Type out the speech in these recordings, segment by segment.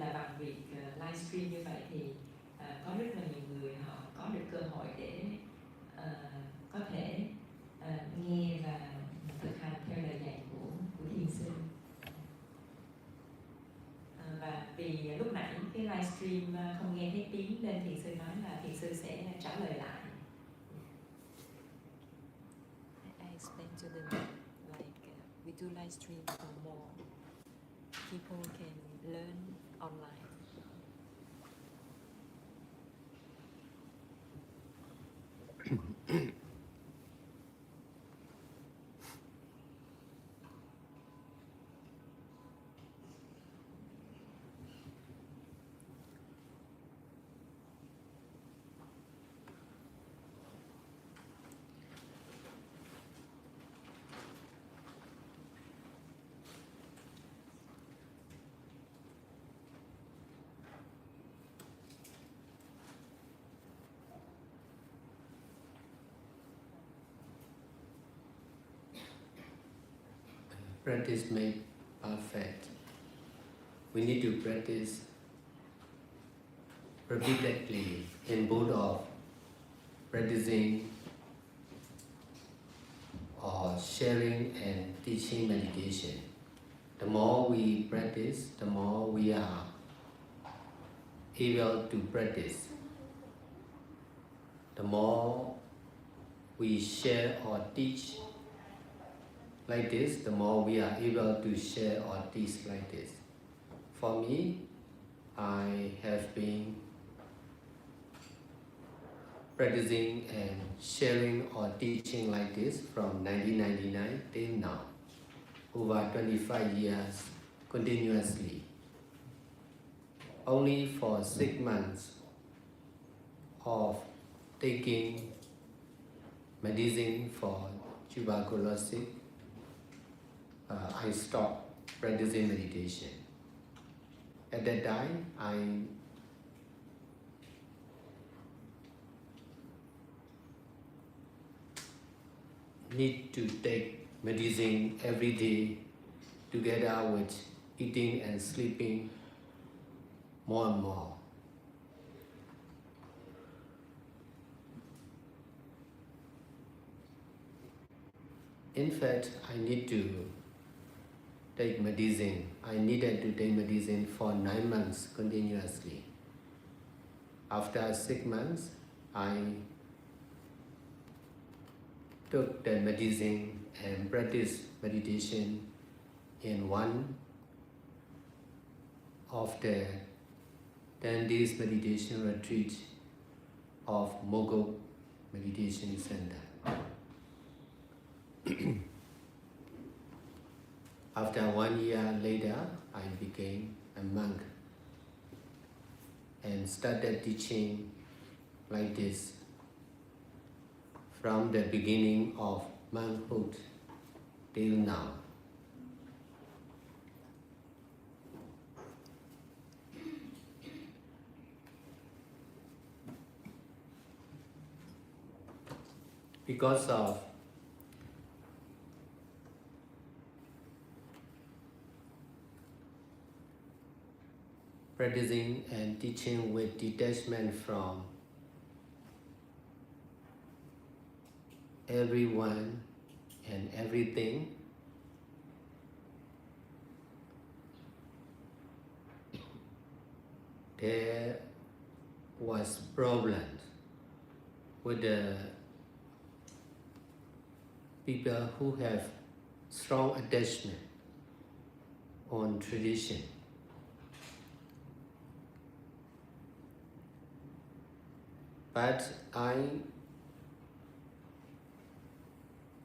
là bằng việc livestream như vậy thì có rất là nhiều người họ có được cơ hội để có thể nghe và thực hành theo lời dạy của thiền sư. Và vì lúc nãy cái livestream không nghe thấy tiếng nên thiền sư nói là thiền sư sẽ trả lời lại. I explain to them like we do live stream for more people can learn online. Practice make perfect. We need to practice repeatedly in both of practicing or sharing and teaching meditation. The more we practice, the more we are able to practice. The more we share or teach like this, the more we are able to share or teach like this. For me, I have been practicing and sharing or teaching like this from 1999 till now, over 25 years continuously. Only for 6 months of taking medicine for tuberculosis, I stopped practicing meditation. At that time, I need to take medicine every day together with eating and sleeping more and more. In fact, I need to take medicine. I needed to take medicine for 9 months continuously. After 6 months, I took the medicine and practiced meditation in one of the 10 days meditation retreat of Mogok Meditation Center. After 1 year later, I became a monk and started teaching like this from the beginning of monkhood till now. Because of practicing and teaching with detachment from everyone and everything, there was problems with the people who have strong attachment on tradition. But I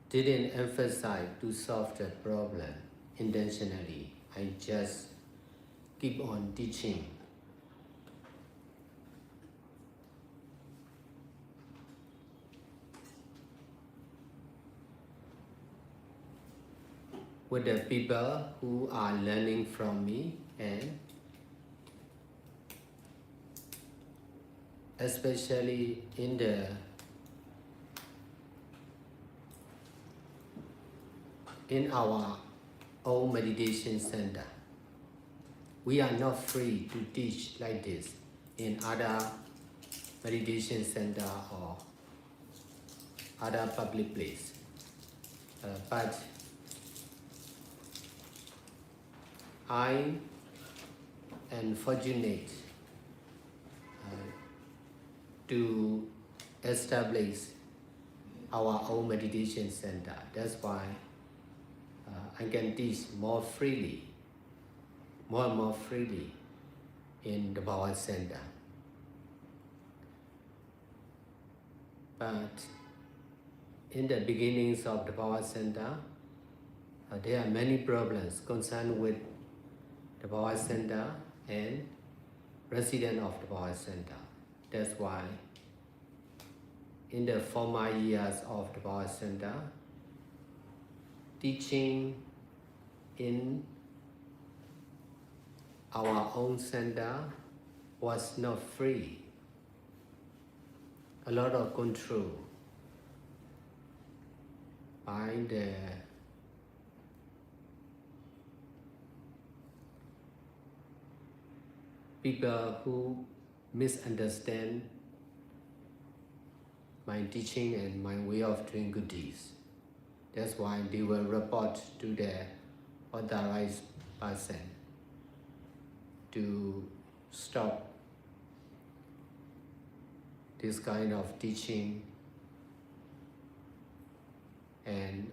didn't emphasize to solve the problem intentionally. I just keep on teaching. With the people who are learning from me, and especially in our own meditation center. we are not free to teach like this in other meditation center or other public place. But I am fortunate to establish our own meditation center. That's why I can teach more freely, more and more freely in the Power Center. But in the beginnings of the Power Center, there are many problems concerned with the Power Center and resident of the Power Center. That's why in the former years of the Power Center, teaching in our own center was not free. A lot of control by the people who misunderstand my teaching and my way of doing good deeds. That's why they will report to the authorized person to stop this kind of teaching and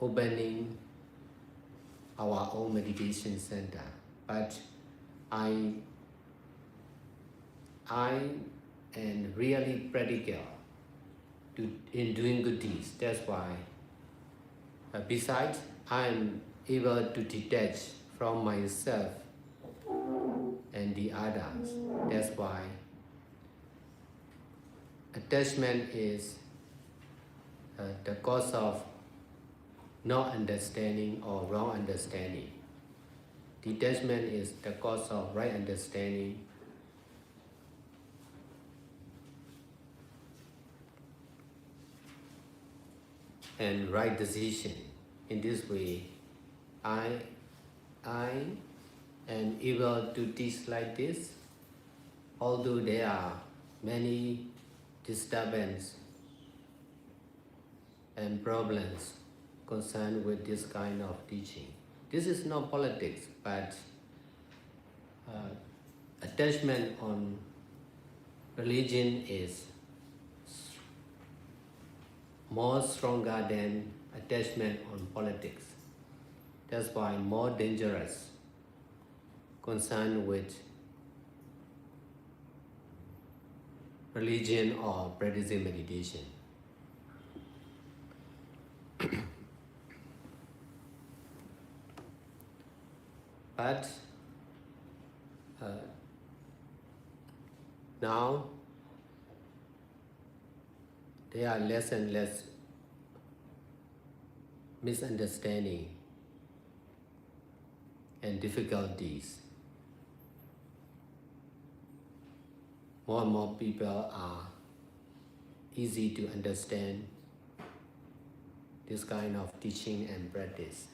opening our own meditation center. But I am really practical in doing good deeds. That's why, besides, I am able to detach from myself and the others. That's why attachment is the cause of not understanding or wrong understanding. Detachment is the cause of right understanding. And right decision. In this way, I am able to teach like this, although there are many disturbances and problems concerned with this kind of teaching. This is not politics, but attachment on religion is more stronger than attachment on politics. That's why more dangerous concerned with religion or practicing meditation. But now there are less and less misunderstanding and difficulties. More and more people are easy to understand this kind of teaching and practice.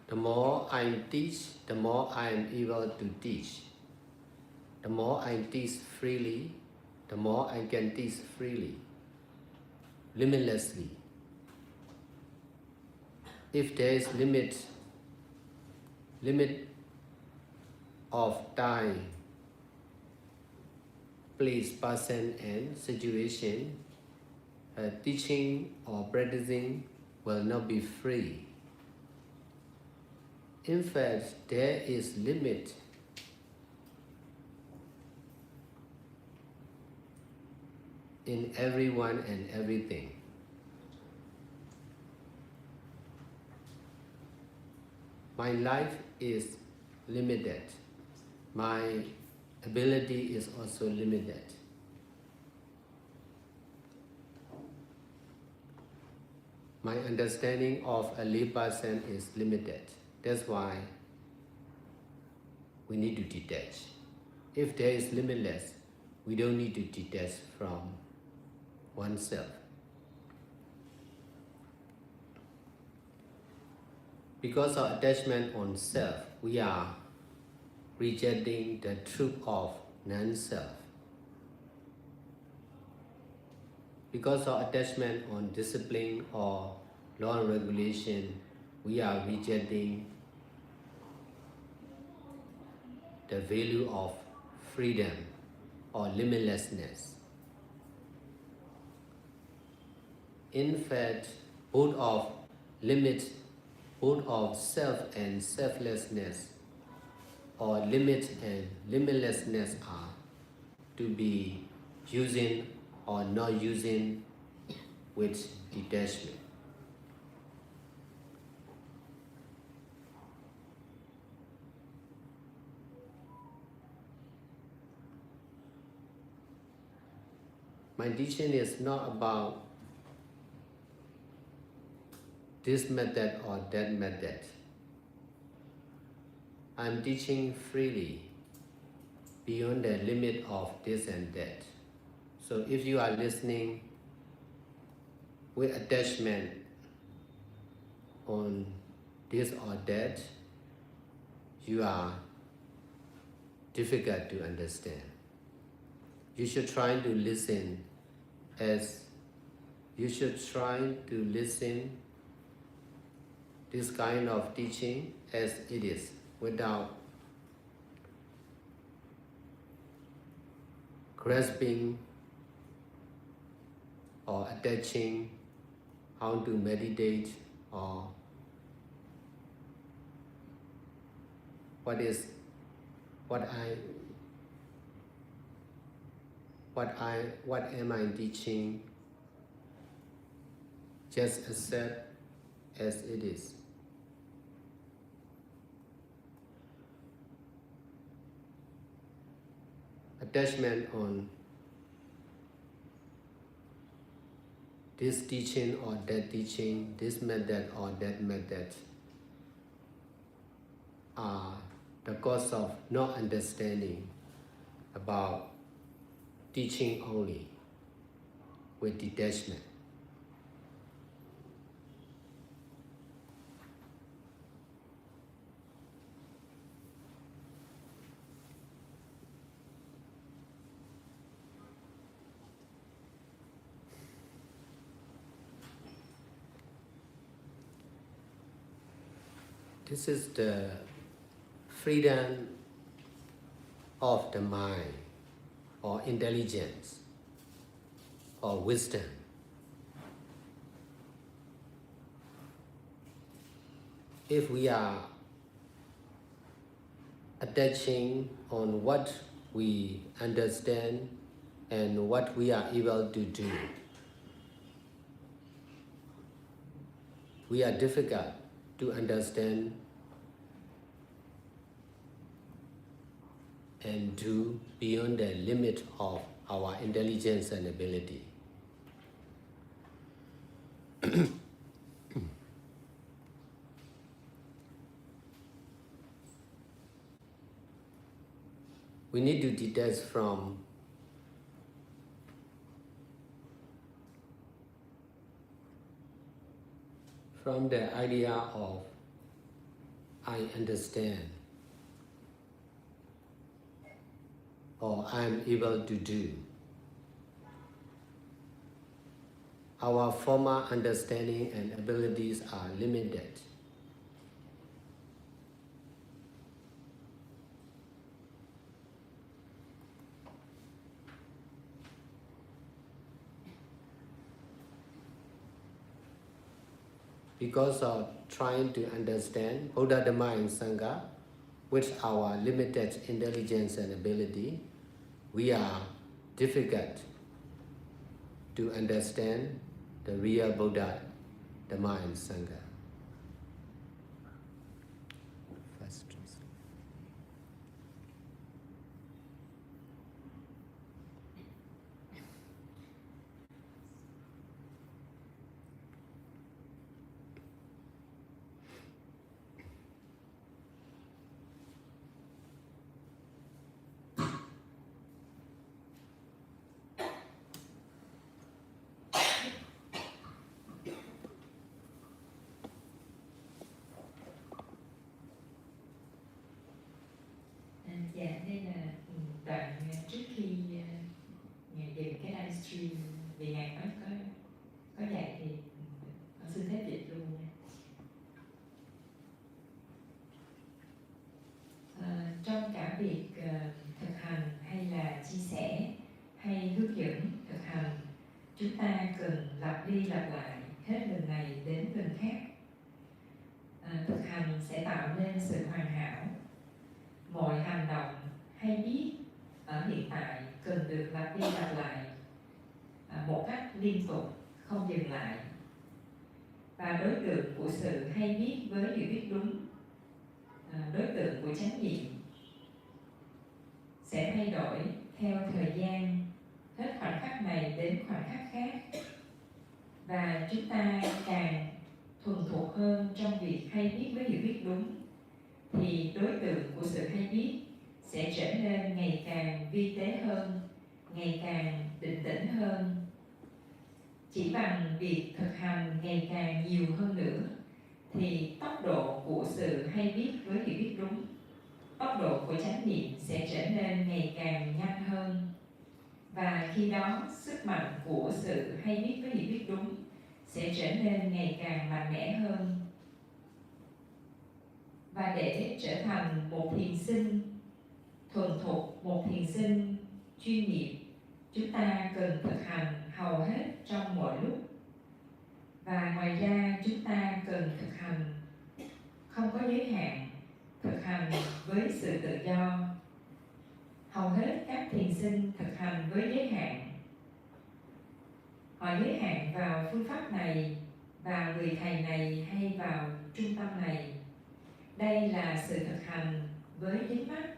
The more I teach, the more I am able to teach. The more I teach freely, the more I can teach freely, limitlessly. If there is limit of time, place, person and situation, teaching or practicing will not be free. In fact, there is limit in everyone and everything. My life is limited. My ability is also limited. My understanding of a lay person is limited. That's why we need to detach. If there is limitless, we don't need to detach from oneself. Because of attachment on self, we are rejecting the truth of non-self. Because of attachment on discipline or law and regulation, we are rejecting the value of freedom or limitlessness. In fact, both of self and selflessness or limit and limitlessness are to be using or not using with detachment. My teaching is not about this method or that method. I'm teaching freely beyond the limit of this and that. So if you are listening with attachment on this or that, you are difficult to understand. You should try to listen this kind of teaching as it is, without grasping or attaching how to meditate or what am I teaching. Just accept as it is. Attachment on this teaching or that teaching, this method or that method, are the cause of not understanding about teaching only with detachment. This is the freedom of the mind or intelligence or wisdom. If we are attaching on what we understand and what we are able to do, we are difficult to understand and do beyond the limit of our intelligence and ability. We need to detach from the idea of I understand or I'm able to do. Our former understanding and abilities are limited. Because of trying to understand Buddha, Dhamma and Sangha with our limited intelligence and ability, we are difficult to understand the real Buddha, Dhamma and Sangha. First translation. Dạ, đây là đoạn trước khi Ngài dừng cái livestream, vì Ngài có dạy thì con xin phép dịch luôn nha. Trong cả việc thực hành hay là chia sẻ hay hướng dẫn thực hành, chúng ta cần lặp đi lặp lại hết lần này đến lần khác. Thực hành sẽ tạo nên sự hoàn hảo. Mọi hành động hay biết ở hiện tại cần được lặp đi lặp lại một cách liên tục, không dừng lại. Và đối tượng của sự hay biết với hiểu biết đúng, đối tượng của chánh niệm sẽ thay đổi theo thời gian, hết khoảnh khắc này đến khoảnh khắc khác. Và chúng ta càng thuần thục hơn trong việc hay biết với hiểu biết đúng, thì đối tượng của sự hay biết sẽ trở nên ngày càng vi tế hơn, ngày càng định tĩnh hơn. Chỉ bằng việc thực hành ngày càng nhiều hơn nữa, thì tốc độ của sự hay biết với hiểu biết đúng, tốc độ của chánh niệm sẽ trở nên ngày càng nhanh hơn. Và khi đó, sức mạnh của sự hay biết với hiểu biết đúng sẽ trở nên ngày càng mạnh mẽ hơn. Và để trở thành một thiền sinh thuần thục, một thiền sinh chuyên nghiệp, chúng ta cần thực hành hầu hết trong mọi lúc. Và ngoài ra, chúng ta cần thực hành không có giới hạn, thực hành với sự tự do. Hầu hết các thiền sinh thực hành với giới hạn. Họ giới hạn vào phương pháp này, vào người thầy này hay vào trung tâm này. Đây là sự thực hành với dính mắc.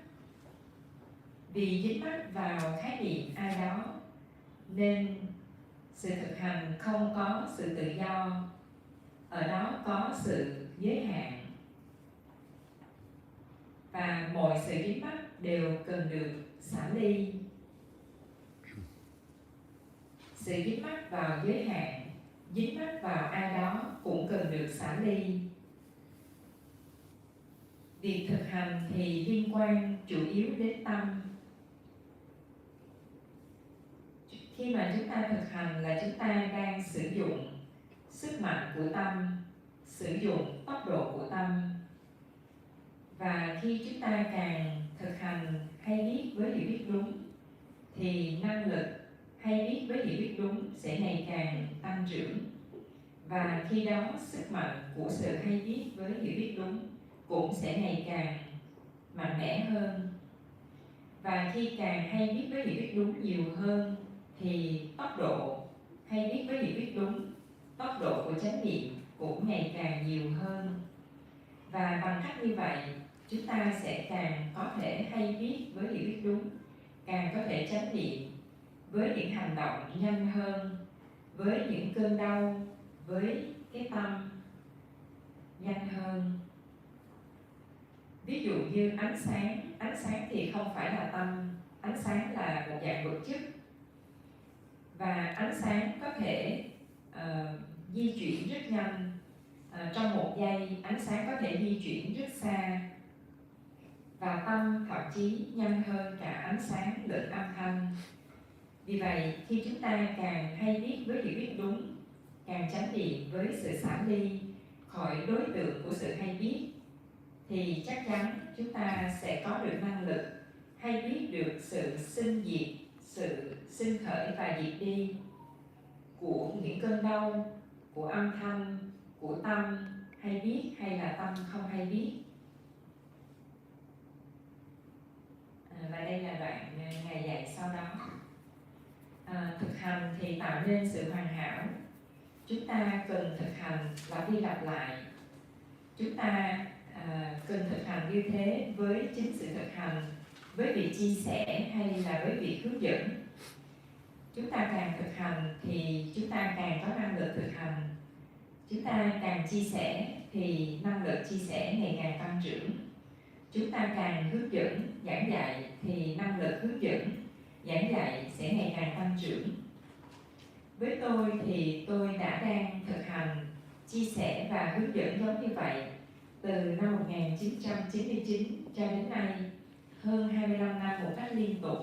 Vì dính mắc vào khái niệm ai đó, nên sự thực hành không có sự tự do. Ở đó có sự giới hạn. Và mọi sự dính mắc đều cần được xả ly. Sự dính mắc vào giới hạn, dính mắc vào ai đó cũng cần được xả ly. Việc thực hành thì liên quan chủ yếu đến tâm. Khi mà chúng ta thực hành là chúng ta đang sử dụng sức mạnh của tâm, sử dụng tốc độ của tâm. Và khi chúng ta càng thực hành hay biết với hiểu biết đúng, thì năng lực hay biết với hiểu biết đúng sẽ ngày càng tăng trưởng. Và khi đó sức mạnh của sự hay biết với hiểu biết đúng cũng sẽ ngày càng mạnh mẽ hơn. Và khi càng hay biết với hiểu biết đúng nhiều hơn, thì tốc độ hay biết với hiểu biết đúng, tốc độ của chánh niệm cũng ngày càng nhiều hơn. Và bằng cách như vậy, chúng ta sẽ càng có thể hay biết với hiểu biết đúng, càng có thể chánh niệm với những hành động nhanh hơn, với những cơn đau, với cái tâm nhanh hơn. Ví dụ như ánh sáng thì không phải là tâm, ánh sáng là một dạng vật chất. Và ánh sáng có thể di chuyển rất nhanh. Trong một giây, ánh sáng có thể di chuyển rất xa. Và tâm thậm chí nhanh hơn cả ánh sáng lẫn âm thanh. Vì vậy, khi chúng ta càng hay biết với hiểu biết đúng, càng chánh niệm với sự xả ly khỏi đối tượng của sự hay biết, thì chắc chắn chúng ta sẽ có được năng lực hay biết được sự sinh diệt, sự sinh khởi và diệt đi của những cơn đau, của âm thanh, của tâm hay biết hay là tâm không hay biết. Và đây là đoạn Ngài dạy sau đó. Thực hành thì tạo nên sự hoàn hảo. Chúng ta cần thực hành lặp đi lặp lại. Chúng ta cần thực hành như thế với chính sự thực hành, với việc chia sẻ hay là với việc hướng dẫn. Chúng ta càng thực hành thì chúng ta càng có năng lực thực hành. Chúng ta càng chia sẻ thì năng lực chia sẻ ngày càng tăng trưởng. Chúng ta càng hướng dẫn, giảng dạy thì năng lực hướng dẫn, giảng dạy sẽ ngày càng tăng trưởng. Với tôi thì tôi đã đang thực hành, chia sẻ và hướng dẫn giống như vậy từ năm 1999 cho đến nay, hơn 25 năm một cách liên tục.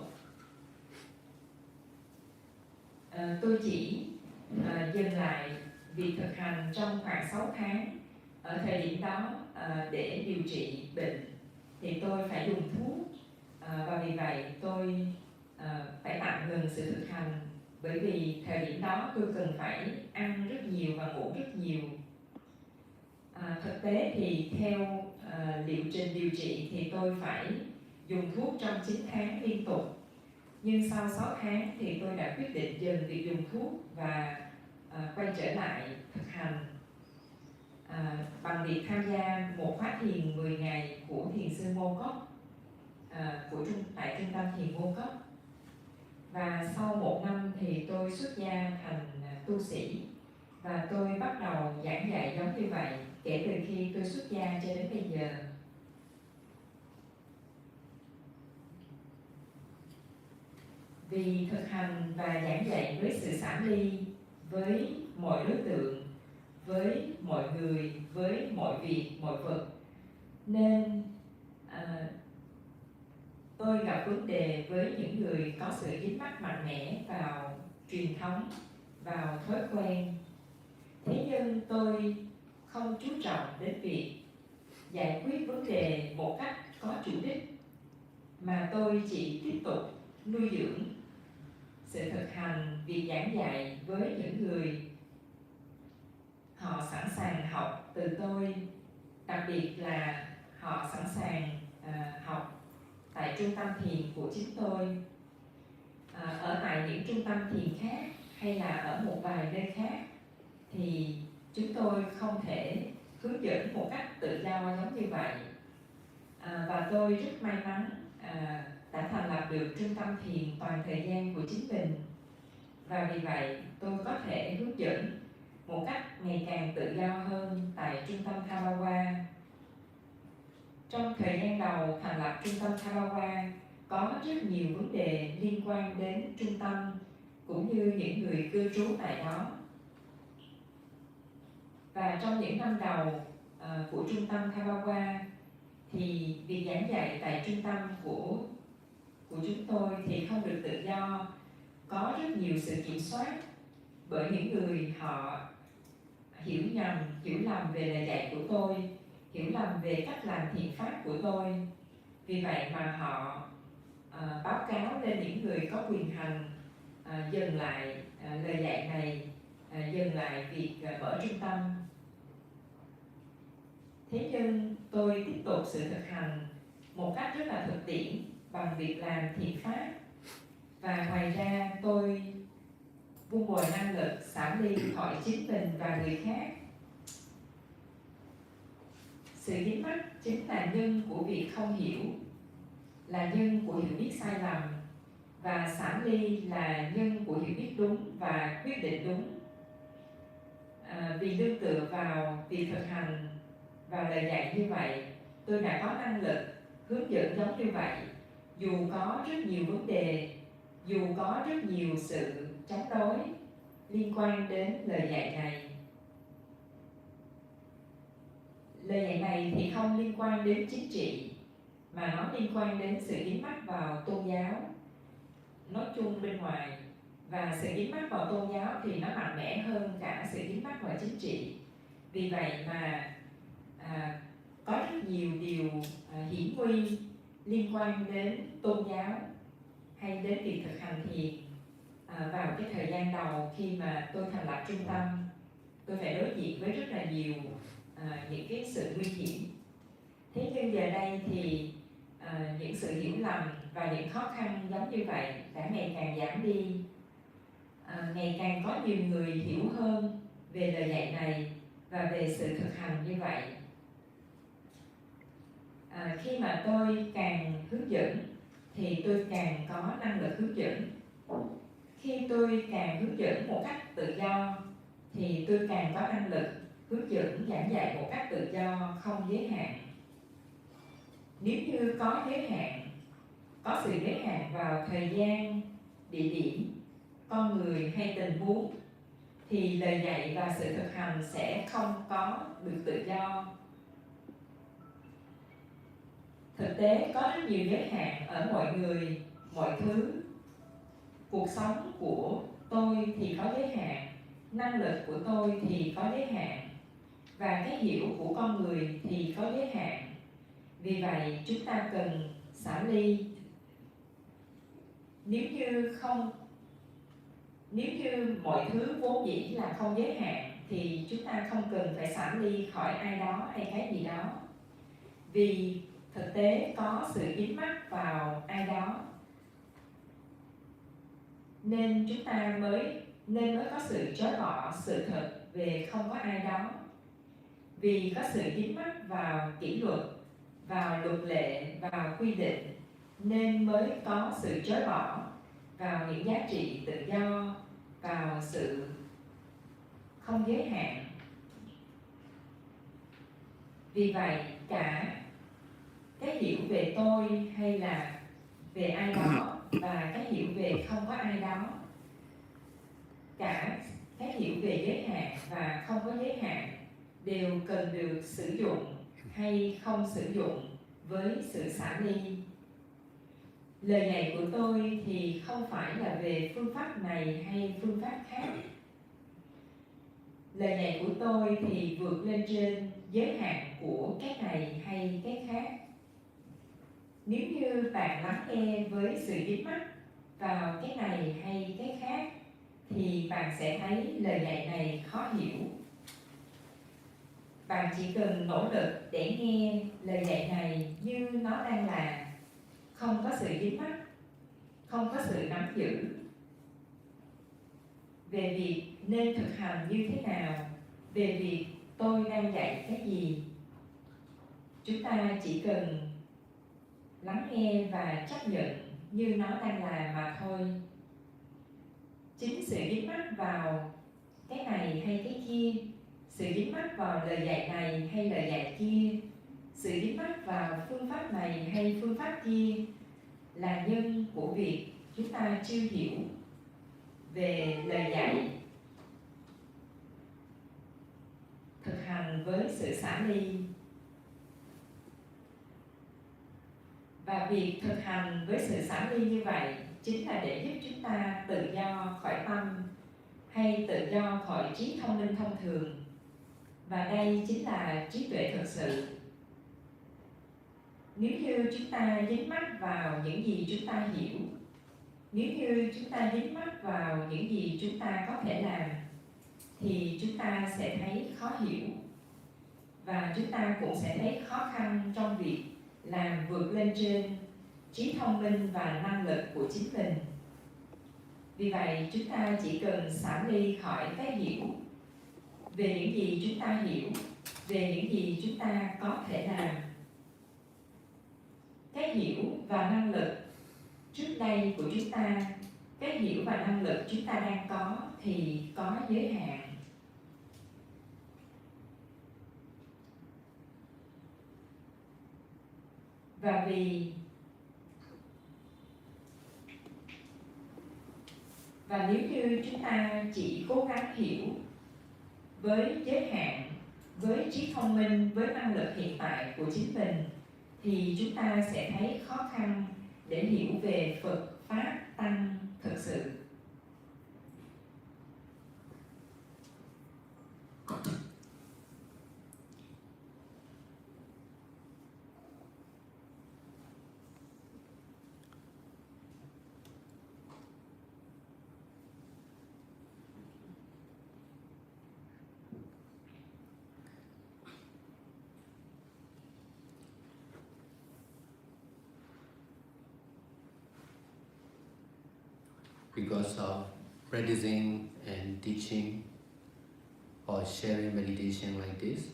Tôi chỉ dừng lại việc thực hành trong khoảng 6 tháng. Ở thời điểm đó để điều trị bệnh thì tôi phải dùng thuốc, và vì vậy tôi phải tạm ngừng sự thực hành, bởi vì thời điểm đó tôi cần phải ăn rất nhiều và ngủ rất nhiều. Thực tế thì theo liệu trình điều trị thì tôi phải dùng thuốc trong 9 tháng liên tục. Nhưng sau 6 tháng thì tôi đã quyết định dừng việc dùng thuốc và quay trở lại thực hành bằng việc tham gia một khóa thiền 10 ngày của thiền sư Mô Cốc tại trung tâm thiền Mô Cốc. Và sau 1 năm thì tôi xuất gia thành tu sĩ, và tôi bắt đầu giảng dạy giống như vậy kể từ khi tôi xuất gia cho đến bây giờ. Vì thực hành và giảng dạy với sự xả ly với mọi đối tượng, với mọi người, với mọi việc, mọi vật, nên tôi gặp vấn đề với những người có sự dính mắc mạnh mẽ vào truyền thống, vào thói quen. Thế nhưng tôi không chú trọng đến việc giải quyết vấn đề một cách có chủ đích, mà tôi chỉ tiếp tục nuôi dưỡng sự thực hành việc giảng dạy với những người họ sẵn sàng học từ tôi, đặc biệt là họ sẵn sàng học tại trung tâm thiền của chính tôi. Ở tại những trung tâm thiền khác hay là ở một vài nơi khác thì chúng tôi không thể hướng dẫn một cách tự do giống như vậy. Và tôi rất may mắn đã thành lập được trung tâm thiền toàn thời gian của chính mình, và vì vậy tôi có thể hướng dẫn một cách ngày càng tự do hơn tại trung tâm Thabawa. Trong thời gian đầu thành lập trung tâm Thabawa, có rất nhiều vấn đề liên quan đến trung tâm cũng như những người cư trú tại đó. Và trong những năm đầu của trung tâm Thabawa thì việc giảng dạy tại trung tâm của chúng tôi thì không được tự do, có rất nhiều sự kiểm soát bởi những người họ hiểu lầm về lời dạy của tôi, hiểu lầm về cách làm thiền pháp của tôi. Vì vậy mà họ báo cáo lên những người có quyền hành dừng lại lời dạy này, dừng lại việc mở trung tâm. Thế nhưng tôi tiếp tục sự thực hành một cách rất là thực tiễn bằng việc làm thiền pháp, và ngoài ra tôi vun bồi năng lực xả ly khỏi chính mình và người khác. Sự dính mắc chính là nhân của việc không hiểu, là nhân của hiểu biết sai lầm, và xả ly là nhân của hiểu biết đúng và quyết định đúng. Vì nương tựa vào việc thực hành và lời dạy như vậy, tôi đã có năng lực hướng dẫn giống như vậy, dù có rất nhiều vấn đề, dù có rất nhiều sự chống đối liên quan đến lời dạy này. Lời dạy này thì không liên quan đến chính trị, mà nó liên quan đến sự dính mắc vào tôn giáo nói chung bên ngoài. Và sự dính mắc vào tôn giáo thì nó mạnh mẽ hơn cả sự dính mắc vào chính trị. Vì vậy mà có rất nhiều điều hiểm nguy liên quan đến tôn giáo hay đến việc thực hành thiền. Vào cái thời gian đầu khi mà tôi thành lập trung tâm, tôi phải đối diện với rất là nhiều những cái sự nguy hiểm. Thế nhưng giờ đây thì những sự hiểu lầm và những khó khăn giống như vậy đã ngày càng giảm đi. Ngày càng có nhiều người hiểu hơn về lời dạy này và về sự thực hành như vậy. Khi mà tôi càng hướng dẫn thì tôi càng có năng lực hướng dẫn. Khi tôi càng hướng dẫn một cách tự do thì tôi càng có năng lực hướng dẫn giảng dạy một cách tự do, không giới hạn. Nếu như có giới hạn, có sự giới hạn vào thời gian, địa điểm, con người hay tình huống, thì lời dạy và sự thực hành sẽ không có được tự do. Thực tế có rất nhiều giới hạn ở mọi người, mọi thứ. Cuộc sống của tôi thì có giới hạn, năng lực của tôi thì có giới hạn, và cái hiểu của con người thì có giới hạn. Vì vậy chúng ta cần xả ly. Nếu như mọi thứ vốn dĩ là không giới hạn thì chúng ta không cần phải xả ly khỏi ai đó hay cái gì đó. Vì thực tế có sự dính mắc vào ai đó nên chúng ta mới có sự chối bỏ sự thật về không có ai đó. Vì có sự dính mắc vào kỷ luật, vào luật lệ, vào quy định nên mới có sự chối bỏ vào những giá trị tự do, vào sự không giới hạn. Vì vậy cả cái hiểu về tôi hay là về ai đó và cái hiểu về không có ai đó, cả cái hiểu về giới hạn và không có giới hạn đều cần được sử dụng hay không sử dụng với sự xả ly. Lời dạy của tôi thì không phải là về phương pháp này hay phương pháp khác. Lời dạy của tôi thì vượt lên trên giới hạn của cái này hay cái khác. Nếu như bạn lắng nghe với sự dính mắc vào cái này hay cái khác thì bạn sẽ thấy lời dạy này khó hiểu. Bạn chỉ cần nỗ lực để nghe lời dạy này như nó đang là, không có sự dính mắc, không có sự nắm giữ. Về việc nên thực hành như thế nào, về việc tôi đang dạy cái gì, chúng ta chỉ cần lắng nghe và chấp nhận như nó đang là mà thôi. Chính sự dính mắc vào cái này hay cái kia, sự dính mắc vào lời dạy này hay lời dạy kia, sự dính mắc vào phương pháp này hay phương pháp kia là nhân của việc chúng ta chưa hiểu về lời dạy. Thực hành với sự xả ly. Và việc thực hành với sự xả ly như vậy chính là để giúp chúng ta tự do khỏi tâm hay tự do khỏi trí thông minh thông thường. Và đây chính là trí tuệ thực sự. Nếu như chúng ta dính mắc vào những gì chúng ta hiểu, nếu như chúng ta dính mắc vào những gì chúng ta có thể làm, thì chúng ta sẽ thấy khó hiểu. Và chúng ta cũng sẽ thấy khó khăn trong việc làm vượt lên trên trí thông minh và năng lực của chính mình. Vì vậy chúng ta chỉ cần xả ly khỏi cái hiểu về những gì chúng ta hiểu, về những gì chúng ta có thể làm. Cái hiểu và năng lực trước đây của chúng ta, cái hiểu và năng lực chúng ta đang có thì có giới hạn. Và nếu như chúng ta chỉ cố gắng hiểu với giới hạn, với trí thông minh, với năng lực hiện tại của chính mình, thì chúng ta sẽ thấy khó khăn để hiểu về Phật, Pháp, Tăng thực sự. Because of practicing and teaching or sharing meditation like this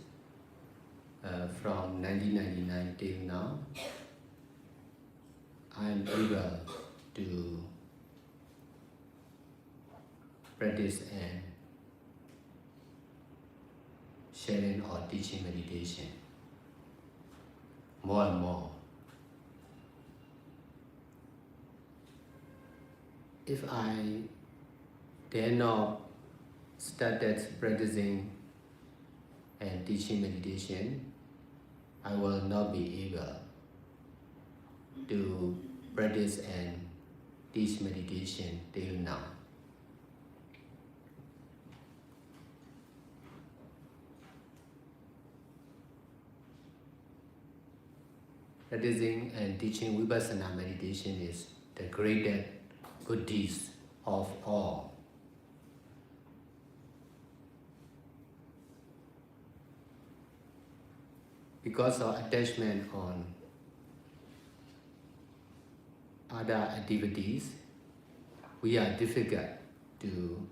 from 1999 till now, I am able to practice and sharing or teaching meditation more and more. If I dare not started practicing and teaching meditation, I will not be able to practice and teach meditation till now. Practicing and teaching Vipassana meditation is the greatest good deeds of all. Because of attachment on other activities, we are difficult to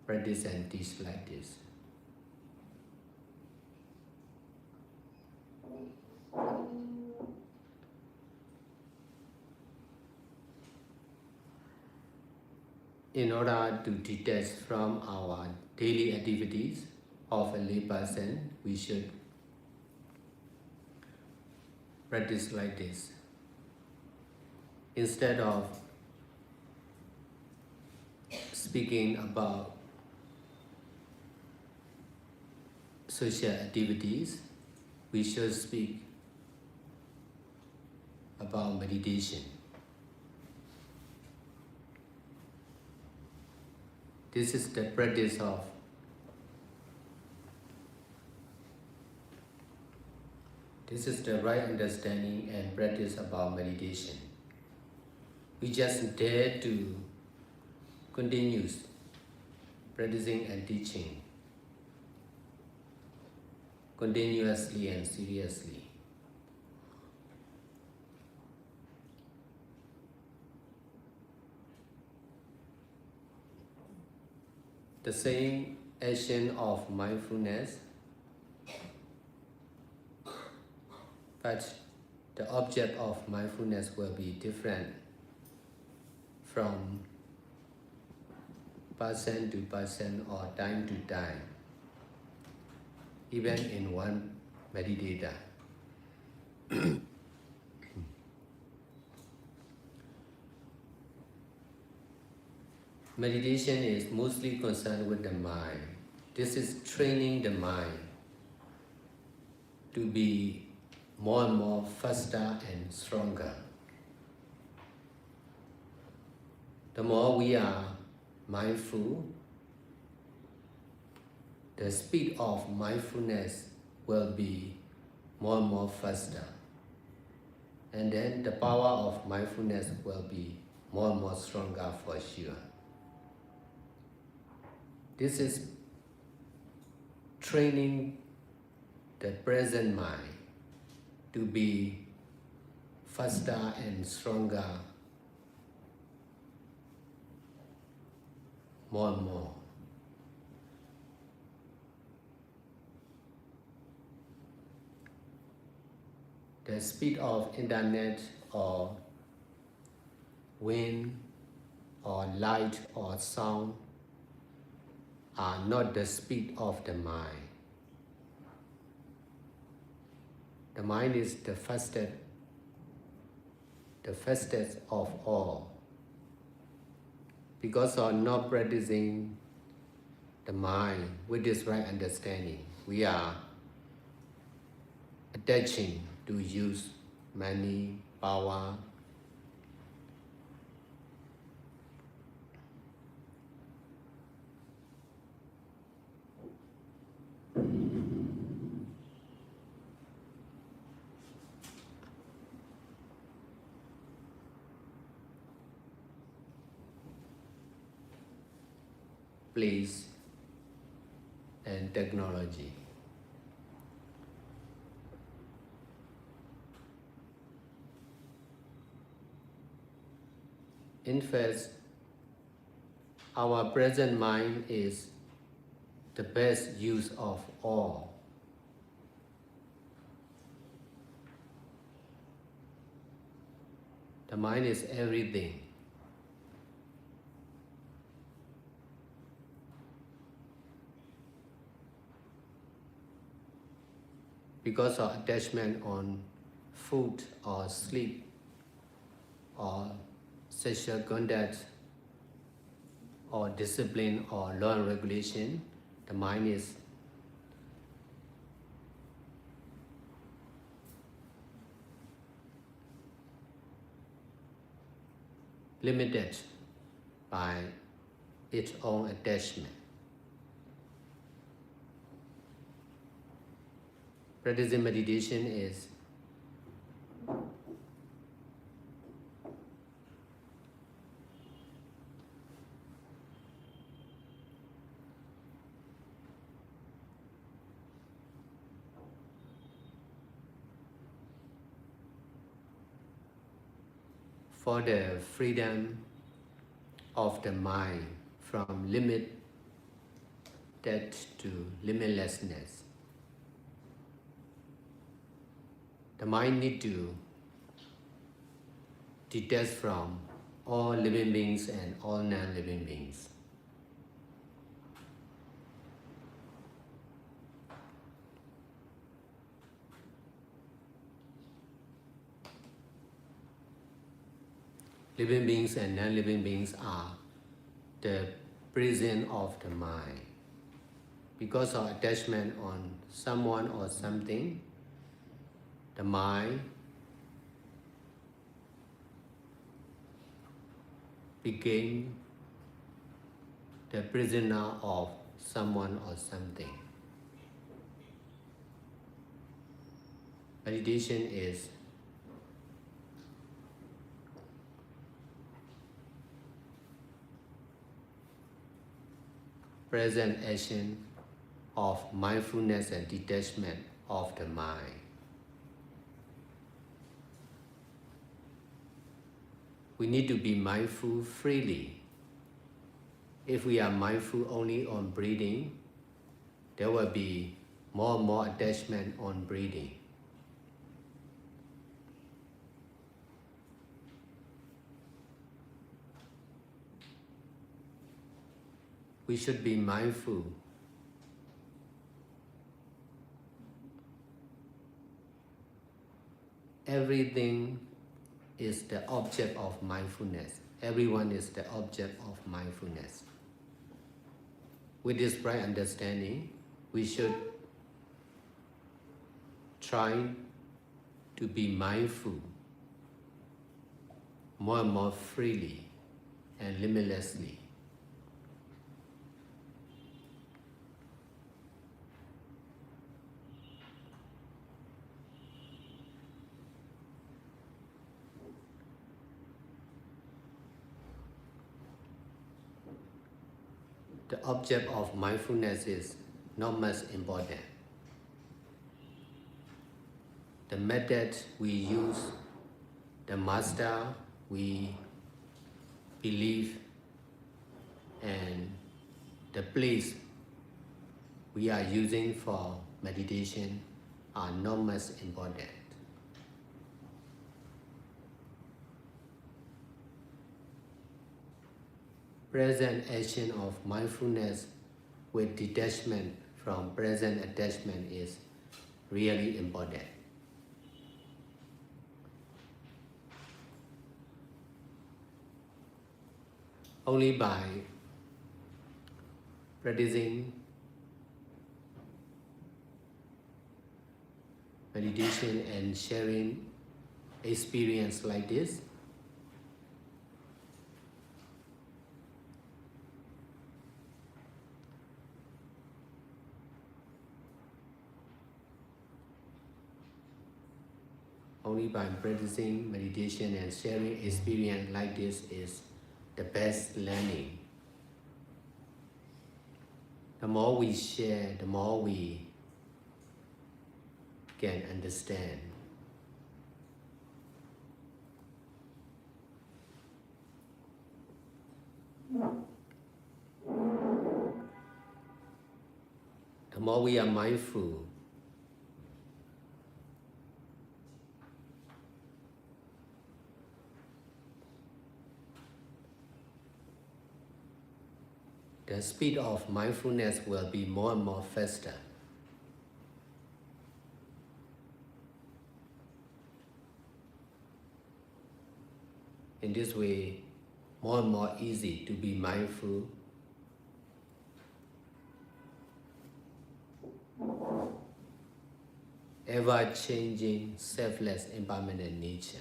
practice and teach like this. In order to detach from our daily activities of a layperson, we should practice like this. Instead of speaking about social activities, we should speak about meditation. This is the practice of This is the right understanding and practice about meditation. We just dare to continue practicing and teaching continuously and seriously. The same action of mindfulness, but the object of mindfulness will be different from person to person or time to time, even in one meditator. Meditation is mostly concerned with the mind. This is training the mind to be more and more faster and stronger. The more we are mindful, the speed of mindfulness will be more and more faster. And then the power of mindfulness will be more and more stronger for sure. This is training the present mind to be faster and stronger more and more. The speed of internet or wind or light or sound are not the speed of the mind. The mind is the fastest of all. Because of not practicing the mind with this right understanding, we are attaching to use money, power, place, and technology. In fact, our present mind is the best use of all. The mind is everything. Because of attachment on food or sleep or sexual conduct or discipline or law and regulation, the mind is limited by its own attachment. Practicing meditation is for the freedom of the mind from limited to limitlessness. The mind needs to detach from all living beings and all non-living beings. Living beings and non-living beings are the prison of the mind. Because of attachment on someone or something, the mind became the prisoner of someone or something. Meditation is present action of mindfulness and detachment of the mind. We need to be mindful freely. If we are mindful only on breathing, there will be more and more attachment on breathing. We should be mindful everything is the object of mindfulness. Everyone is the object of mindfulness. With this right understanding, we should try to be mindful more and more freely and limitlessly. The object of mindfulness is not much important. The method we use, the master we believe, and the place we are using for meditation are not much important. Present action of mindfulness with detachment from present attachment is really important. Only by practicing meditation and sharing experience like this, only by practicing meditation and sharing experience like this is the best learning. The more we share, the more we can understand. The more we are mindful, the speed of mindfulness will be more and more faster. In this way, more and more easy to be mindful. Ever-changing, selfless, impermanent nature.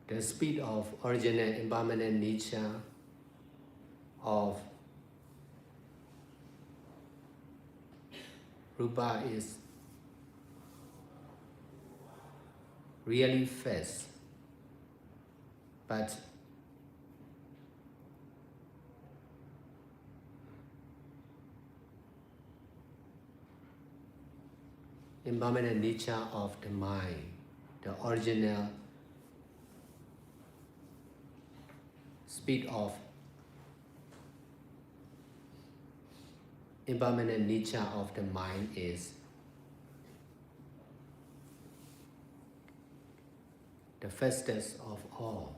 the speed of original impermanent nature of Rupa is really fast, but impermanent nature of the mind, the original speed of impermanent nature of the mind is the fastest of all.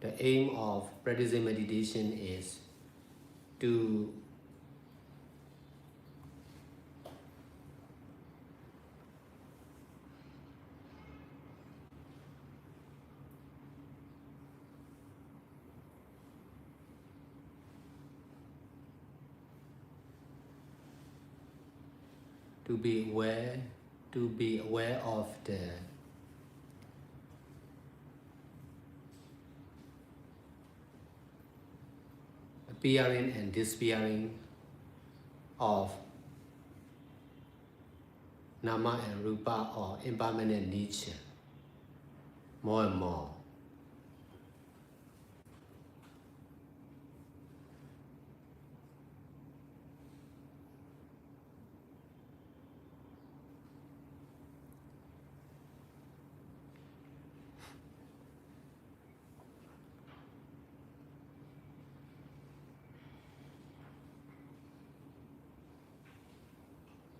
The aim of practicing meditation is to be aware of the appearing and disappearing of nama and rupa or impermanent nature more and more.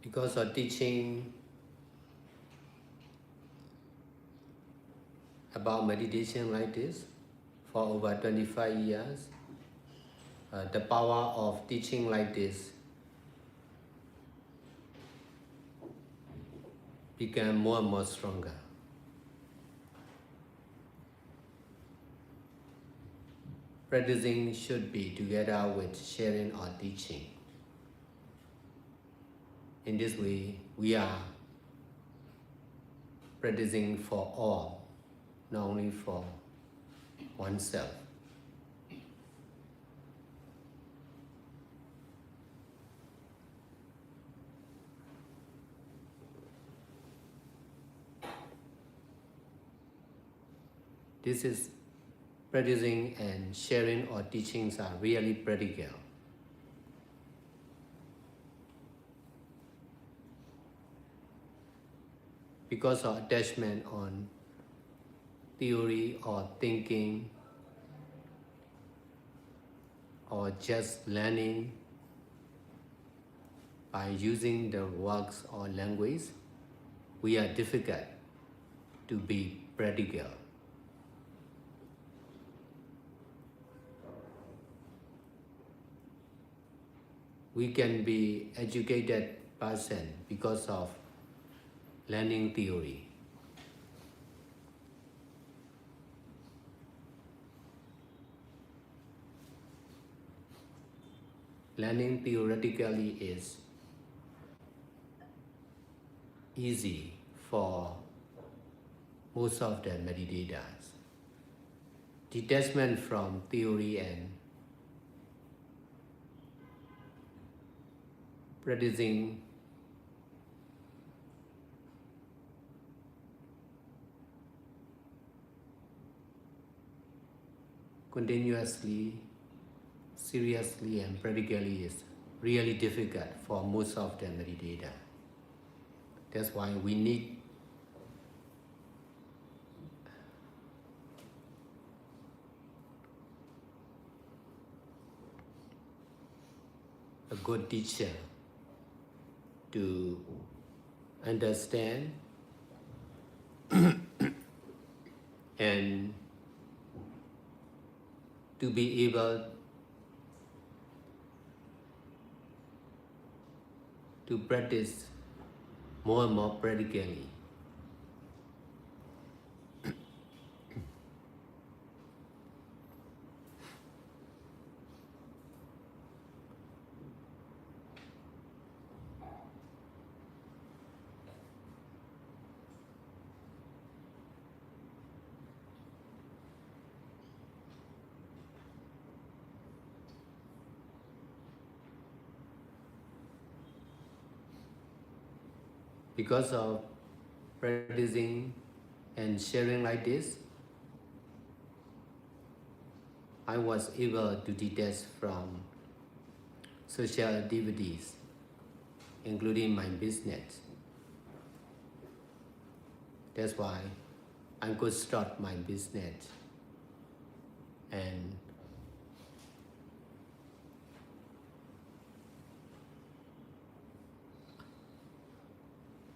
Because of teaching about meditation like this for over 25 years, the power of teaching like this became more and more stronger. Practicing should be together with sharing or teaching. In this way, we are practicing for all, not only for oneself. This is practicing and sharing or teachings are really practical. Because of attachment on theory or thinking or just learning by using the works or language, we are difficult to be practical. We can be educated person because of learning theory. Learning theoretically is easy for most of the meditators. Detachment from theory and practicing continuously, seriously and practically is really difficult for most of the meditators. That's why we need a good teacher to understand and to be able to practice more and more practically. Because of practicing and sharing like this, I was able to detach from social activities, including my business. That's why I could start my business, and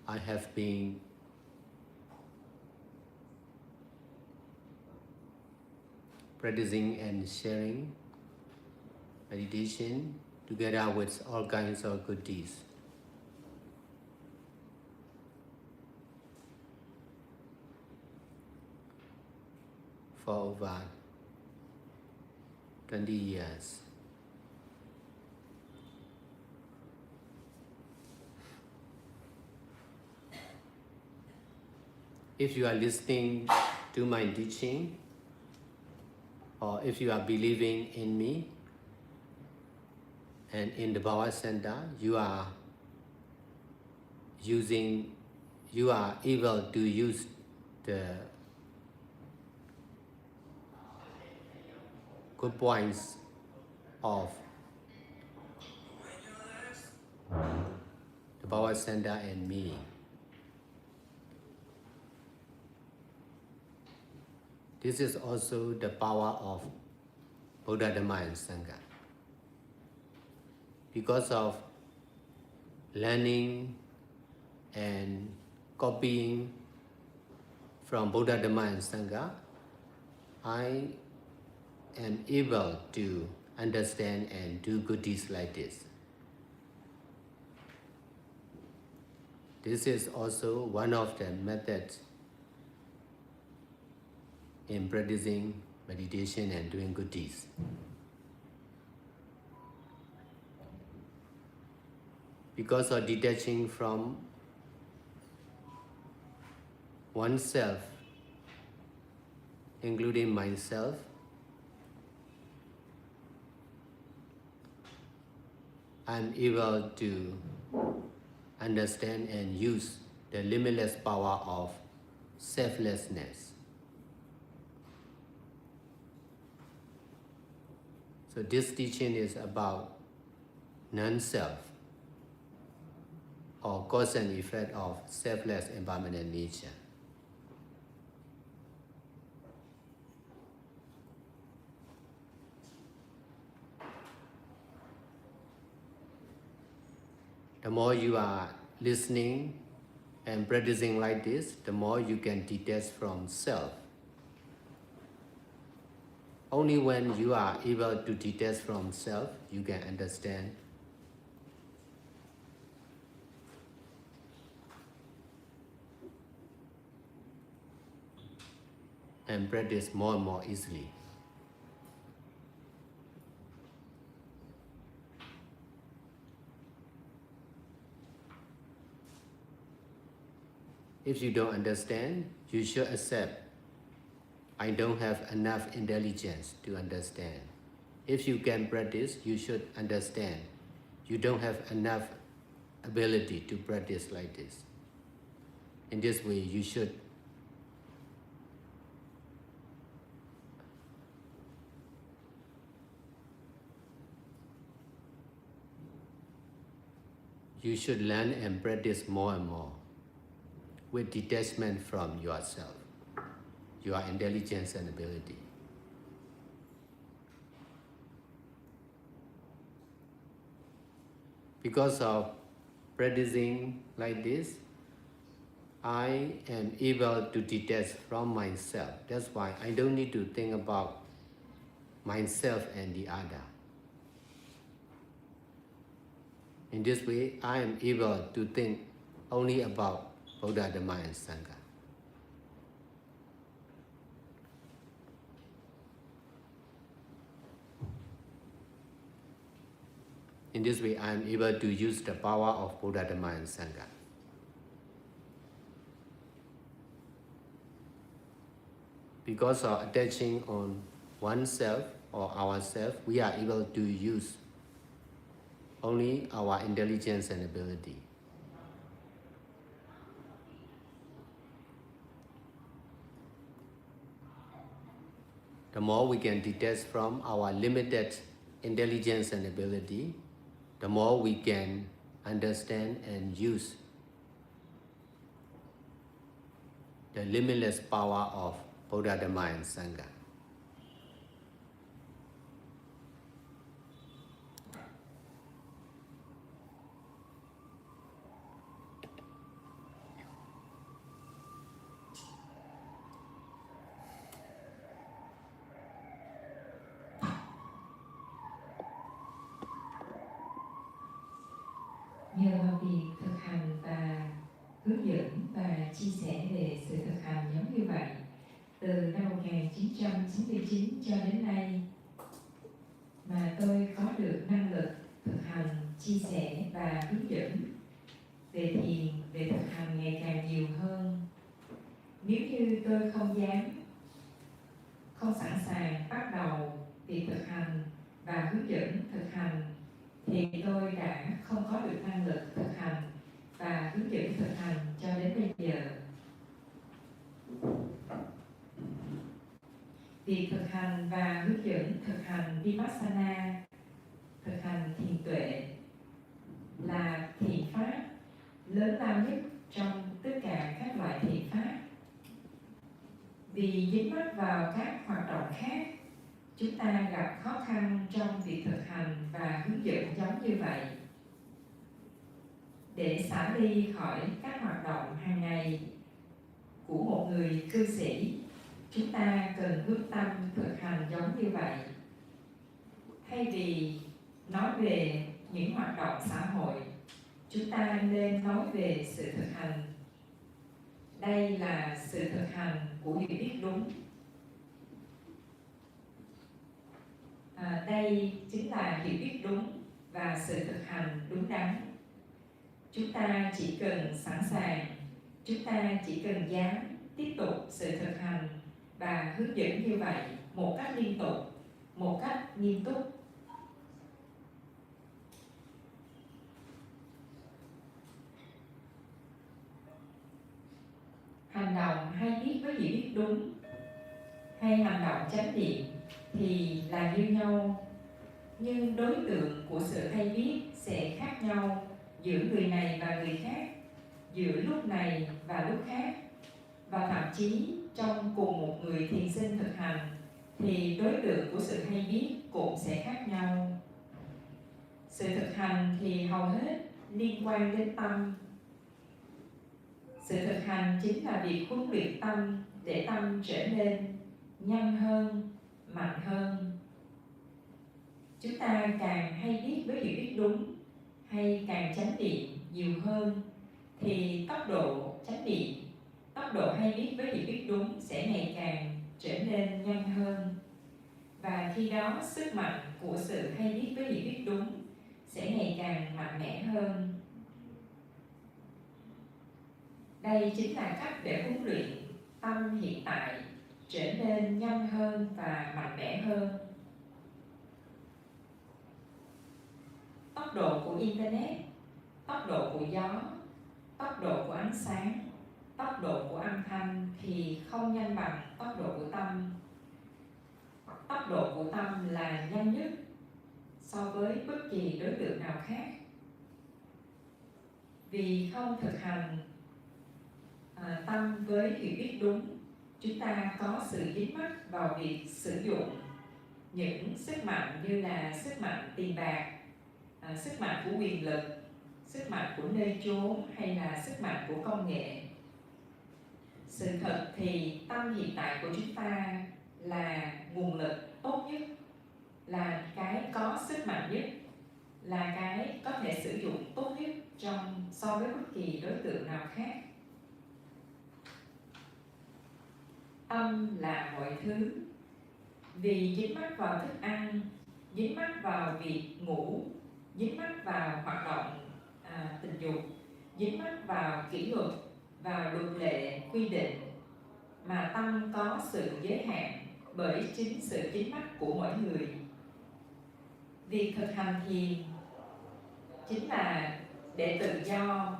I have been practicing and sharing meditation together with all kinds of good deeds. For over 20 years. If you are listening to my teaching, or if you are believing in me and in the Power Center, you are able to use the good points of the Power Center and me. This is also the power of Buddha, Dhamma and Sangha. Because of learning and copying from Buddha, Dhamma and Sangha, I am able to understand and do good deeds like this. This is also one of the methods in practicing meditation and doing good deeds. Because of detaching from oneself, including myself, I'm able to understand and use the limitless power of selflessness. So this teaching is about non-self, or cause and effect of selfless impermanent nature. The more you are listening and practicing like this, the more you can detach from self. Only when you are able to detach from self, you can understand and practice more and more easily. If you don't understand, you should accept, I don't have enough intelligence to understand. If you can practice, you should understand, you don't have enough ability to practice like this. In this way, you should learn and practice more and more with detachment from yourself, your intelligence and ability. Because of practicing like this, I am able to detach from myself. That's why I don't need to think about myself and the other. In this way, I am able to think only about Buddha, Dhamma and Sangha. In this way, I am able to use the power of Buddha, Dhamma and Sangha. Because of attaching on oneself or ourselves, we are able to use only our intelligence and ability. the more we can detach from our limited intelligence and ability, the more we can understand and use the limitless power of Buddha, Dhamma and Sangha. Nhờ vào việc thực hành và hướng dẫn và chia sẻ về sự thực hành giống như vậy, từ năm 1999 cho đến nay, mà tôi có được năng lực thực hành, chia sẻ và hướng dẫn về thiền, về thực hành ngày càng nhiều hơn. Nếu như tôi không sẵn sàng bắt đầu việc thực hành và hướng dẫn thực hành, thì tôi đã không có được năng lực thực hành và hướng dẫn thực hành cho đến bây giờ. Việc thực hành và hướng dẫn thực hành Vipassana, thực hành thiền tuệ, là thiền pháp lớn lao nhất trong tất cả các loại thiền pháp. Vì dính mắc vào các hoạt động khác, chúng ta gặp khó khăn trong việc thực hành và hướng dẫn giống như vậy. Để xả ly khỏi các hoạt động hàng ngày của một người cư sĩ, chúng ta cần hướng tâm thực hành giống như vậy. Thay vì nói về những hoạt động xã hội, chúng ta nên nói về sự thực hành. Đây là sự thực hành của hiểu biết đúng. Đây chính là hiểu biết đúng và sự thực hành đúng đắn. Chúng ta chỉ cần sẵn sàng, chúng ta chỉ cần dám tiếp tục sự thực hành và hướng dẫn như vậy một cách liên tục, một cách nghiêm túc. Hành động hay biết với hiểu biết đúng hay hành động chánh niệm thì là như nhau, nhưng đối tượng của sự hay biết sẽ khác nhau giữa người này và người khác, giữa lúc này và lúc khác, và thậm chí trong cùng một người thiền sinh thực hành thì đối tượng của sự hay biết cũng sẽ khác nhau. Sự thực hành thì hầu hết liên quan đến tâm. Sự thực hành chính là việc huấn luyện tâm để tâm trở nên nhanh hơn, mạnh hơn. Chúng ta càng hay biết với hiểu biết đúng hay càng chánh niệm nhiều hơn thì tốc độ chánh niệm, tốc độ hay biết với hiểu biết đúng sẽ ngày càng trở nên nhanh hơn. Và khi đó sức mạnh của sự hay biết với hiểu biết đúng sẽ ngày càng mạnh mẽ hơn. Đây chính là cách để huấn luyện tâm hiện tại trở nên nhanh hơn và mạnh mẽ hơn. Tốc độ của Internet, tốc độ của gió, tốc độ của ánh sáng, tốc độ của âm thanh thì không nhanh bằng tốc độ của tâm. Tốc độ của tâm là nhanh nhất so với bất kỳ đối tượng nào khác. Vì không thực hành tâm với hiểu biết đúng, chúng ta có sự dính mắc vào việc sử dụng những sức mạnh như là sức mạnh tiền bạc, sức mạnh của quyền lực, sức mạnh của nơi chốn hay là sức mạnh của công nghệ. Sự thật thì tâm hiện tại của chúng ta là nguồn lực tốt nhất, là cái có sức mạnh nhất, là cái có thể sử dụng tốt nhất so với bất kỳ đối tượng nào khác. Tâm là mọi thứ. Vì dính mắc vào thức ăn, dính mắc vào việc ngủ, dính mắc vào hoạt động tình dục, dính mắc vào kỷ luật, vào luật lệ quy định, mà tâm có sự giới hạn bởi chính sự dính mắc của mỗi người. Việc thực hành thiền chính là để tự do,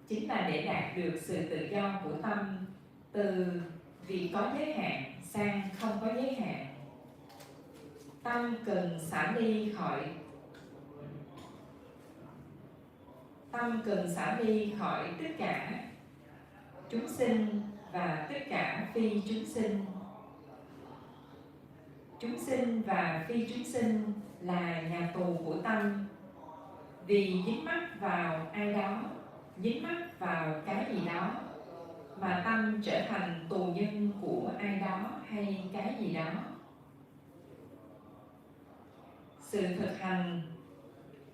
chính là để đạt được sự tự do của tâm từ việc có giới hạn sang không có giới hạn. Tâm cần xả ly khỏi tất cả chúng sinh và tất cả phi chúng sinh. Chúng sinh và phi chúng sinh là nhà tù của tâm, vì dính mắc vào ai đó, dính mắc vào cái gì đó, mà tâm trở thành tù nhân của ai đó hay cái gì đó. Sự thực hành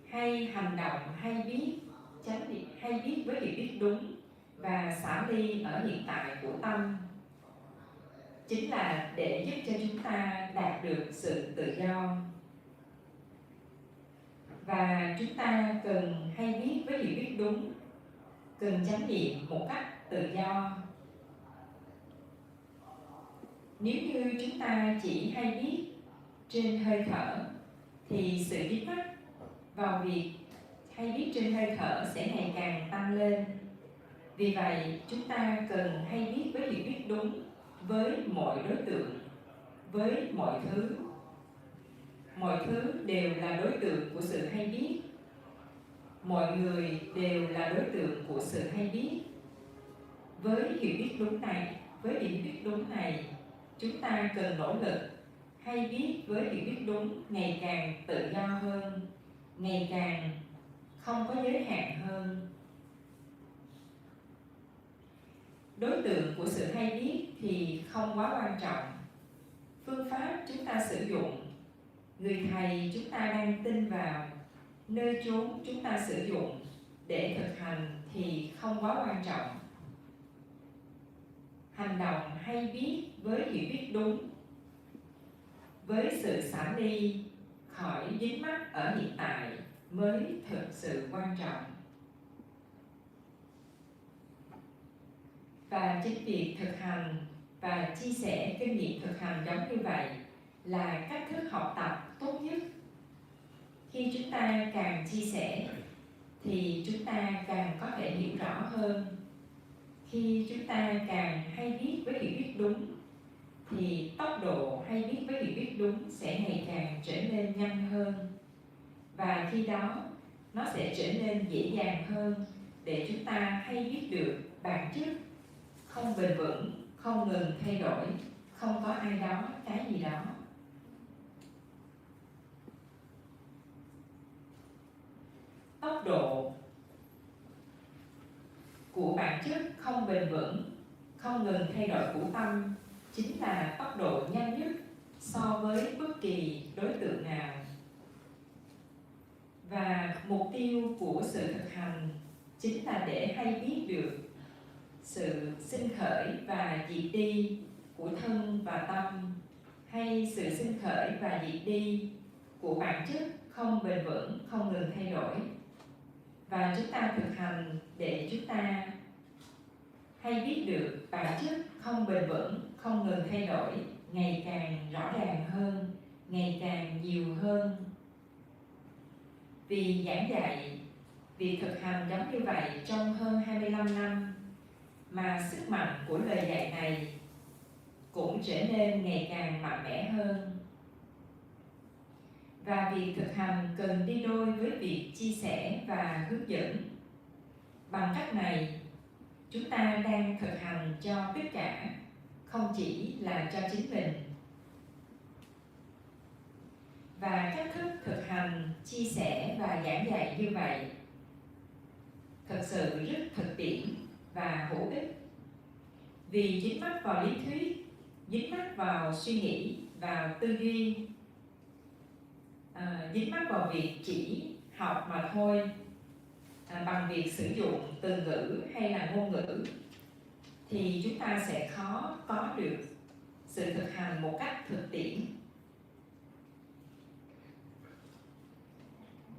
hay hành động hay biết với việc biết đúng và xả ly ở hiện tại của tâm chính là để giúp cho chúng ta đạt được sự tự do. Và chúng ta cần hay biết với việc biết đúng, cần chánh niệm một cách tự do. Nếu như chúng ta chỉ hay biết trên hơi thở thì sự dính mắc vào việc hay biết trên hơi thở sẽ ngày càng tăng lên. Vì vậy, chúng ta cần hay biết với việc biết đúng với mọi đối tượng, với mọi thứ. Mọi thứ đều là đối tượng của sự hay biết. Mọi người đều là đối tượng của sự hay biết. Với hiểu biết đúng này, chúng ta cần nỗ lực hay biết với hiểu biết đúng ngày càng tự do hơn, ngày càng không có giới hạn hơn. Đối tượng của sự hay biết thì không quá quan trọng. Phương pháp chúng ta sử dụng, người thầy chúng ta đang tin vào, nơi chốn chúng ta sử dụng để thực hành thì không quá quan trọng. Hành động hay biết với hiểu biết đúng, với sự xả ly khỏi dính mắc ở hiện tại mới thực sự quan trọng. Và chính việc thực hành và chia sẻ kinh nghiệm thực hành giống như vậy là cách thức học tập tốt nhất. Khi chúng ta càng chia sẻ thì chúng ta càng có thể hiểu rõ hơn. Khi chúng ta càng hay biết với hiểu biết đúng thì tốc độ hay biết với hiểu biết đúng sẽ ngày càng trở nên nhanh hơn. Và khi đó nó sẽ trở nên dễ dàng hơn để chúng ta hay biết được bản chất không bền vững, không ngừng thay đổi, không có ai đó, cái gì đó. Tốc độ của bản chất không bền vững, không ngừng thay đổi của tâm chính là tốc độ nhanh nhất so với bất kỳ đối tượng nào. Và mục tiêu của sự thực hành chính là để hay biết được sự sinh khởi và diệt đi của thân và tâm, hay sự sinh khởi và diệt đi của bản chất không bền vững, không ngừng thay đổi. Và chúng ta thực hành để chúng ta hay biết được bản chất không bền vững, không ngừng thay đổi ngày càng rõ ràng hơn, ngày càng nhiều hơn. Vì giảng dạy, việc thực hành giống như vậy trong hơn 25 năm mà sức mạnh của lời dạy này cũng trở nên ngày càng mạnh mẽ hơn. Và việc thực hành cần đi đôi với việc chia sẻ và hướng dẫn. Bằng cách này, chúng ta đang thực hành cho tất cả, không chỉ là cho chính mình. Và cách thức thực hành, chia sẻ và giảng dạy như vậy thật sự rất thực tiễn và hữu ích. Vì dính mắc vào lý thuyết, dính mắc vào suy nghĩ, vào tư duy, dính mắc vào việc chỉ học mà thôi, bằng việc sử dụng từ ngữ hay là ngôn ngữ, thì chúng ta sẽ khó có được sự thực hành một cách thực tiễn.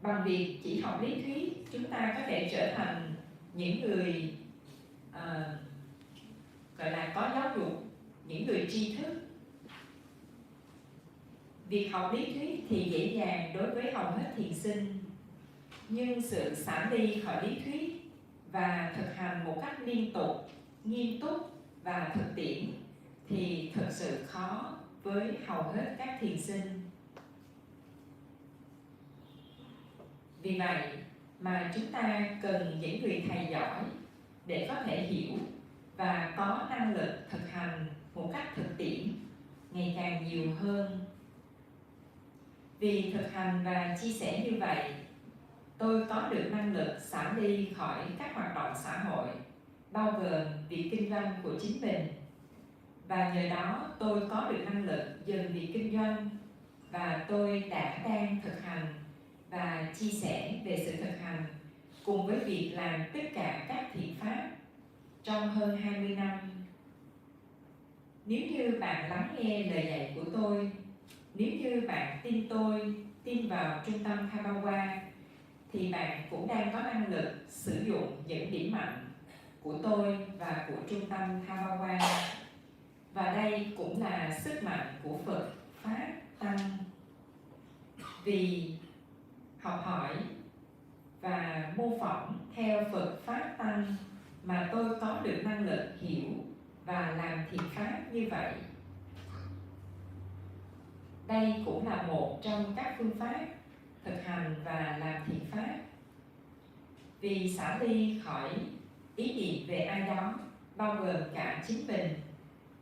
Bằng việc chỉ học lý thuyết, chúng ta có thể trở thành những người gọi là có giáo dục, những người tri thức. Việc học lý thuyết thì dễ dàng đối với hầu hết thiền sinh, nhưng sự xả ly khỏi lý thuyết và thực hành một cách liên tục, nghiêm túc và thực tiễn thì thực sự khó với hầu hết các thiền sinh. Vì vậy mà chúng ta cần những người thầy giỏi để có thể hiểu và có năng lực thực hành một cách thực tiễn ngày càng nhiều hơn. Vì thực hành và chia sẻ như vậy, tôi có được năng lực xả ly khỏi các hoạt động xã hội, bao gồm việc kinh doanh của chính mình. Và nhờ đó tôi có được năng lực dừng việc kinh doanh, và tôi đang thực hành và chia sẻ về sự thực hành cùng với việc làm tất cả các thiện pháp trong hơn 20 năm. Nếu như bạn lắng nghe lời dạy của tôi, nếu như bạn tin tôi, tin vào trung tâm Thabawa, thì bạn cũng đang có năng lực sử dụng những điểm mạnh của tôi và của trung tâm Thabawa. Và đây cũng là sức mạnh của Phật, Pháp, Tăng. Vì học hỏi và mô phỏng theo Phật, Pháp, Tăng mà tôi có được năng lực hiểu và làm thiện pháp như vậy. Đây cũng là một trong các phương pháp thực hành và làm thiện pháp. Vì xả ly khỏi ý niệm về ai đó, bao gồm cả chính mình,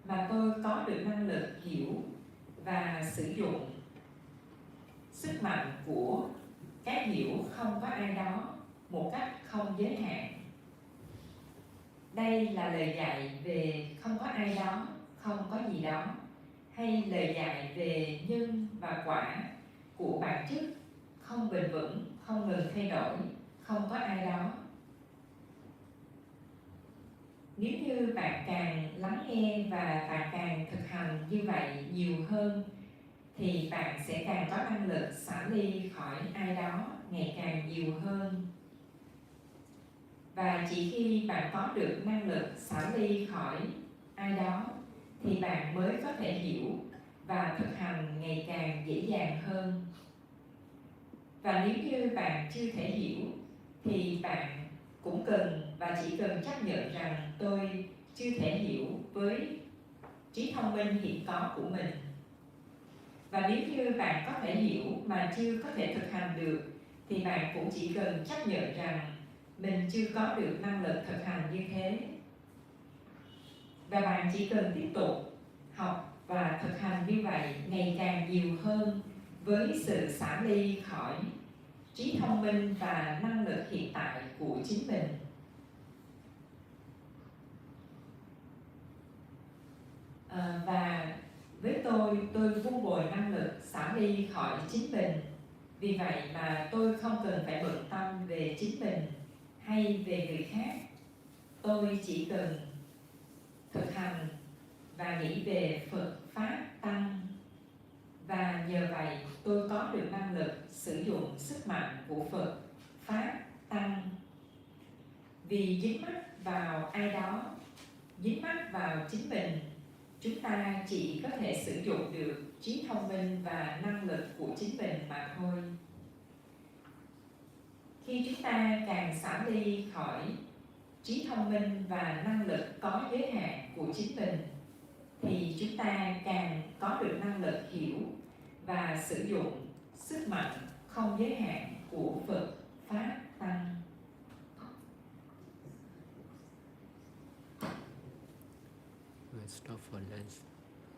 mà tôi có được năng lực hiểu và sử dụng sức mạnh của cái hiểu không có ai đó một cách không giới hạn. Đây là lời dạy về không có ai đó, không có gì đó, hay lời dạy về nhân và quả của bản chất không bền vững, không ngừng thay đổi, không có ai đó. Nếu như bạn càng lắng nghe và bạn càng thực hành như vậy nhiều hơn, thì bạn sẽ càng có năng lực xả ly khỏi ai đó ngày càng nhiều hơn. Và chỉ khi bạn có được năng lực xả ly khỏi ai đó, thì bạn mới có thể hiểu và thực hành ngày càng dễ dàng hơn. Và nếu như bạn chưa thể hiểu, thì bạn cũng cần và chỉ cần chấp nhận rằng tôi chưa thể hiểu với trí thông minh hiện có của mình. Và nếu như bạn có thể hiểu mà chưa có thể thực hành được, thì bạn cũng chỉ cần chấp nhận rằng mình chưa có được năng lực thực hành như thế. Và bạn chỉ cần tiếp tục học và thực hành như vậy ngày càng nhiều hơn với sự xả ly khỏi trí thông minh và năng lực hiện tại của chính mình. Và với tôi vun bồi năng lực xả ly khỏi chính mình. Vì vậy mà tôi không cần phải bận tâm về chính mình hay về người khác. Tôi chỉ cần thực hành và nghĩ về Phật, Pháp, Tăng. Và nhờ vậy tôi có được năng lực sử dụng sức mạnh của Phật, Pháp, Tăng. Vì dính mắc vào ai đó, dính mắc vào chính mình, chúng ta chỉ có thể sử dụng được trí thông minh và năng lực của chính mình mà thôi. Khi chúng ta càng xả ly khỏi trí thông minh và năng lực có giới hạn của chính mình, thì chúng ta càng có được năng lực hiểu và sử dụng sức mạnh không giới hạn của Phật, Pháp, Tăng. We'll stop for lunch,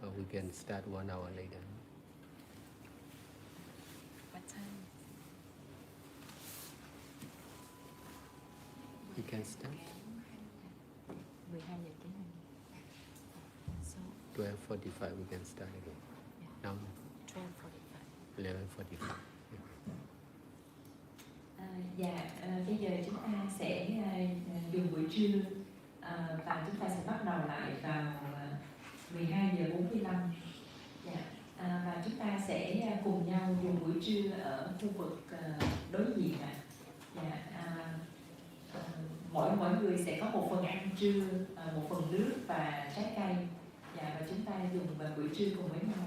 or we can start 1 hour later. What time? We can start 12 giờ kém mình. So 12:45. We can start again. Now 12:45. 11:45. Bây giờ chúng ta sẽ dùng buổi trưa, và chúng ta sẽ bắt đầu lại vào 12 giờ 45. Và chúng ta sẽ cùng nhau dùng buổi trưa ở khu vực đối diện ạ. Mỗi người sẽ có một phần ăn trưa, một phần nước và trái cây. Và chúng ta dùng buổi trưa cùng với nhau.